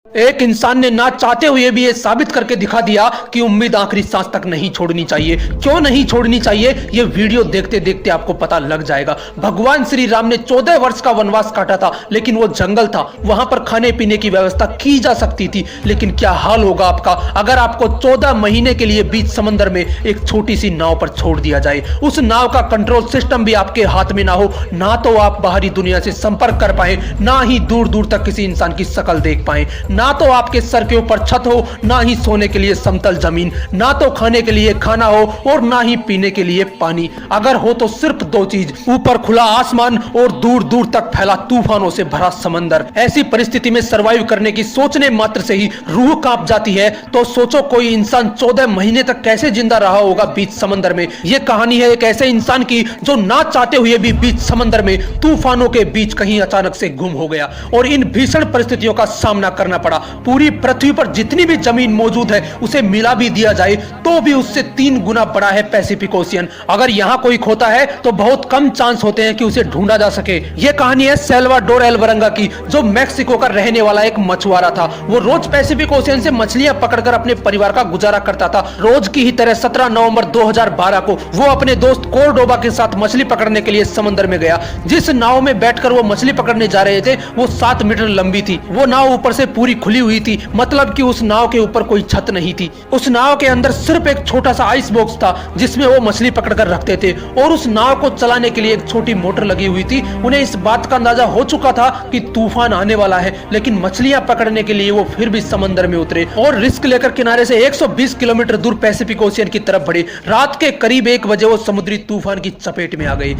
एक इंसान ने ना चाहते हुए भी ये साबित करके दिखा दिया कि उम्मीद आखिरी सांस तक नहीं छोड़नी चाहिए। क्यों नहीं छोड़नी चाहिए ये वीडियो देखते देखते आपको पता लग जाएगा। भगवान श्री राम ने 14 वर्ष का वनवास काटा था, लेकिन वो जंगल था, वहां पर खाने पीने की व्यवस्था की जा सकती थी। लेकिन क्या हाल होगा आपका अगर आपको 14 महीने के लिए बीच समंदर में एक छोटी सी नाव पर छोड़ दिया जाए। उस नाव का कंट्रोल सिस्टम भी आपके हाथ में ना हो, ना तो आप बाहरी दुनिया से संपर्क कर पाए, ना ही दूर दूर तक किसी इंसान की शक्ल देख पाए, ना तो आपके सर के ऊपर छत हो, ना ही सोने के लिए समतल जमीन, ना तो खाने के लिए खाना हो और ना ही पीने के लिए पानी। अगर हो तो सिर्फ दो चीज, ऊपर खुला आसमान और दूर दूर तक फैला तूफानों से भरा समंदर। ऐसी परिस्थिति में सरवाइव करने की सोचने मात्र से ही रूह कांप जाती है। तो सोचो कोई इंसान 14 महीने तक कैसे जिंदा रहा होगा बीच समंदर में। यह कहानी है एक ऐसे इंसान की जो ना चाहते हुए भी बीच समंदर में तूफानों के बीच कहीं अचानक से गुम हो गया और इन भीषण परिस्थितियों का सामना करना पड़ा। पूरी पृथ्वी पर जितनी भी जमीन मौजूद है उसे मिला भी दिया जाए तो भी उससे 3 गुना बड़ा है पैसिफिक ओशियन। अगर यहां कोई खोता है तो बहुत कम चांस होते हैं कि उसे ढूंढा जा सके। यह कहानी है सैल्वाडोर एल्वरंगा की, जो मैक्सिको का रहने वाला एक मछुआरा था। वो रोज पैसिफिक ओशियन से मछलियां पकड़कर अपने परिवार का गुजारा करता था। रोज की ही तरह 17 नवंबर 2012 को वो अपने दोस्त कोर्डोबा के साथ मछली पकड़ने के लिए समंदर में गया। जिस नाव में बैठकर वो मछली पकड़ने जा रहे थे वो 7 मीटर लंबी थी। वो नाव ऊपर से पूरी खुली हुई थी, मतलब कि उस नाव के ऊपर कोई छत नहीं थी। उस नाव के अंदर सिर्फ एक छोटा सा आइस बॉक्स था जिसमें वो मछली पकड़कर रखते थे और उस नाव को चलाने के लिए एक छोटी मोटर लगी हुई थी। उन्हें इस बात का अंदाजा हो चुका था कि तूफान आने वाला है, लेकिन मछलियां पकड़ने के लिए वो फिर भी समंदर में उतरे और रिस्क लेकर किनारे से 120 किलोमीटर दूर पैसिफिक ओशियन की तरफ बढ़े। रात के करीब 1 बजे वो समुद्री तूफान की चपेट में आ गए।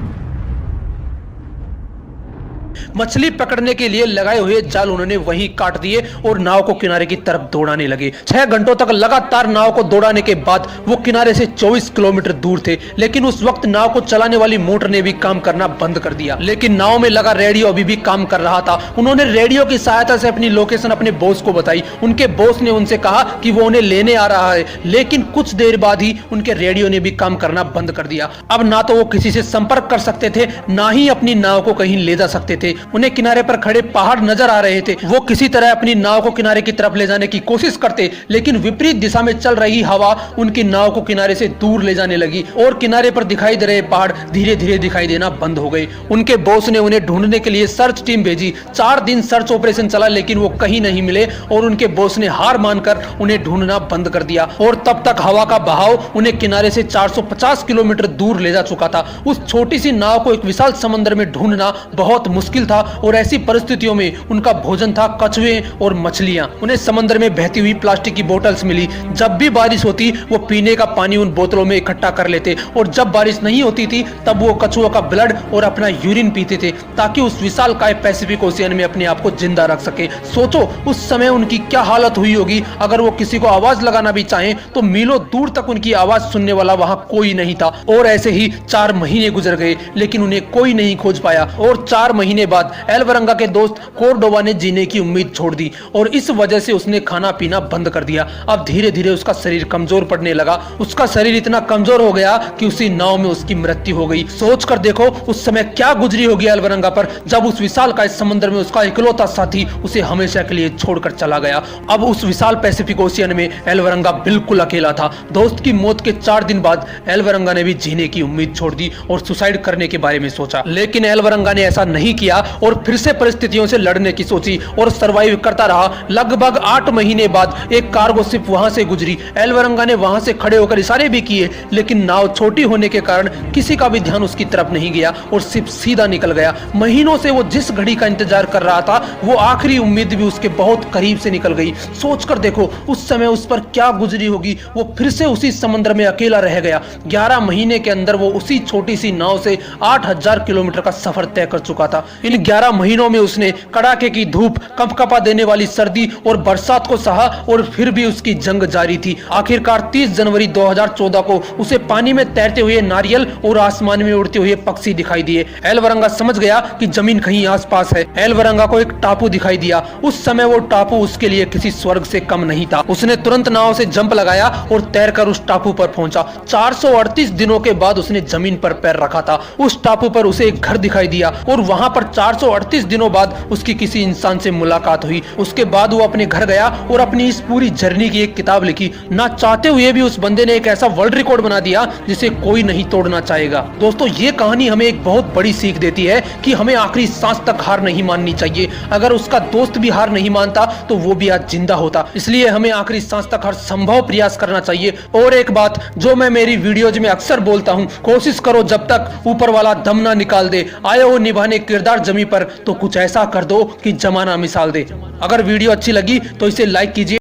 मछली पकड़ने के लिए लगाए हुए जाल उन्होंने वहीं काट दिए और नाव को किनारे की तरफ दौड़ाने लगे। 6 घंटों तक लगातार नाव को दौड़ाने के बाद वो किनारे से 24 किलोमीटर दूर थे, लेकिन उस वक्त नाव को चलाने वाली मोटर ने भी काम करना बंद कर दिया। लेकिन नाव में लगा रेडियो अभी भी काम कर रहा था। उन्होंने रेडियो की सहायता से अपनी लोकेशन अपने बॉस को बताई। उनके बॉस ने उनसे कहा कि वो उन्हें लेने आ रहा है, लेकिन कुछ देर बाद ही उनके रेडियो ने भी काम करना बंद कर दिया। अब ना तो वो किसी से संपर्क कर सकते थे, ना ही अपनी नाव को कहीं ले जा सकते थे। उन्हें किनारे पर खड़े पहाड़ नजर आ रहे थे। वो किसी तरह अपनी नाव को किनारे की तरफ ले जाने की कोशिश करते, लेकिन विपरीत दिशा में चल रही हवा उनकी नाव को किनारे से दूर ले जाने लगी और किनारे पर दिखाई दे रहे पहाड़ धीरे धीरे दिखाई देना बंद हो गए। उनके बॉस ने उन्हें ढूंढने के लिए सर्च टीम भेजी। 4 दिन सर्च ऑपरेशन चला, लेकिन वो कहीं नहीं मिले और उनके बॉस ने हार मानकर उन्हें ढूंढना बंद कर दिया। और तब तक हवा का बहाव उन्हें किनारे से 450 किलोमीटर दूर ले जा चुका था। उस छोटी सी नाव को एक विशाल समंदर में ढूंढना बहुत मुश्किल था और ऐसी परिस्थितियों में उनका भोजन था कछुए और मछलियां। उन्हें समंदर में बहती हुई प्लास्टिक की बोतल्स मिली। जब भी बारिश होती वो पीने का पानी उन बोतलों में इकट्ठा कर लेते और जब बारिश नहीं होती थी तब वो कछुओं का ब्लड और अपना यूरिन पीते थे ताकि उस विशालकाय पैसिफिक ओशियन में अपने आप को जिंदा रख सके। सोचो उस समय उनकी क्या हालत हुई होगी। अगर वो किसी को आवाज लगाना भी चाहें तो मीलों दूर तक उनकी आवाज सुनने वाला वहां कोई नहीं था। और ऐसे ही 4 महीने गुजर गए, लेकिन उन्हें कोई नहीं खोज पाया। और 4 महीने बाद एल्वरंगा के दोस्त कोर्डोबा ने जीने की उम्मीद छोड़ दी और इस वजह से उसने खाना पीना बंद कर दिया। अब धीरे धीरे उसका शरीर कमजोर पड़ने लगा। उसका शरीर इतना कमजोर हो गया कि उसी नाव में उसकी मृत्यु हो गई। सोच कर देखो उस समय क्या गुजरी होगी एल्वरंगा पर, जब उस विशाल का समुद्र में उसका इकलौता साथी उसे हमेशा के लिए छोड़कर चला गया। अब उस विशाल पैसिफिक ओशियन में एल्वरंगा बिल्कुल अकेला था। दोस्त की मौत के 4 दिन बाद एल्वरंगा ने भी जीने की उम्मीद छोड़ दी और सुसाइड करने के बारे में सोचा, लेकिन एल्वरंगा ने ऐसा नहीं किया और फिर से परिस्थितियों से लड़ने की सोची और सरवाइव करता रहा। लगभग 8 महीने बाद एक कार्गो शिप वहां से गुजरी। एल्वरंगा ने वहां से खड़े होकर इशारे भी किए, लेकिन नाव छोटी होने के कारण किसी का भी ध्यान उसकी तरफ नहीं गया और शिप सीधा निकल गया। महीनों से वो जिस घड़ी का इंतजार कर रहा था वो आखिरी उम्मीद भी उसके बहुत करीब से निकल गई। सोचकर देखो उस समय उस पर क्या गुजरी होगी। वो फिर से उसी समंदर में अकेला रह गया। 11 महीने के अंदर वो उसी छोटी सी नाव से 8000 किलोमीटर का सफर तय कर चुका था। इन 11 महीनों में उसने कड़ाके की धूप, कंपकपा देने वाली सर्दी और बरसात को सहा और फिर भी उसकी जंग जारी थी। आखिरकार 30 जनवरी 2014 को उसे पानी में तैरते हुए नारियल और आसमान में उड़ते हुए पक्षी दिखाई दिए। एल्वरंगा समझ गया कि जमीन कहीं आसपास है। एल्वरंगा को एक टापू दिखाई दिया। उस समय वो टापू उसके लिए किसी स्वर्ग से कम नहीं था। उसने तुरंत नाव से जंप लगाया और तैरकर उस टापू पर पहुंचा। 438 दिनों के बाद उसने जमीन पर पैर रखा था। उस टापू पर उसे एक घर दिखाई दिया और वहां पर और 438 दिनों बाद उसकी किसी इंसान से मुलाकात हुई। उसके बाद वो अपने घर गया और अपनी इस पूरी जर्नी की एक किताब लिखी। ना चाहते हुए भी उस बंदे ने एक ऐसा वर्ल्ड रिकॉर्ड बना दिया जिसे कोई नहीं तोड़ना चाहेगा। दोस्तों, ये कहानी हमें एक बहुत बड़ी सीख देती है कि हमें आखिरी सांस तक हार नहीं माननी चाहिए। अगर उसका दोस्त भी हार नहीं मानता तो वो भी आज जिंदा होता। इसलिए हमें आखिरी सांस तक हर संभव प्रयास करना चाहिए। और एक बात जो मैं मेरी वीडियोज में अक्सर बोलता हूँ, कोशिश करो जब तक ऊपर वाला दम ना निकाल दे। आए हो निभाने किरदार जमी पर तो कुछ ऐसा कर दो कि जमाना मिसाल दे। अगर वीडियो अच्छी लगी तो इसे लाइक कीजिए।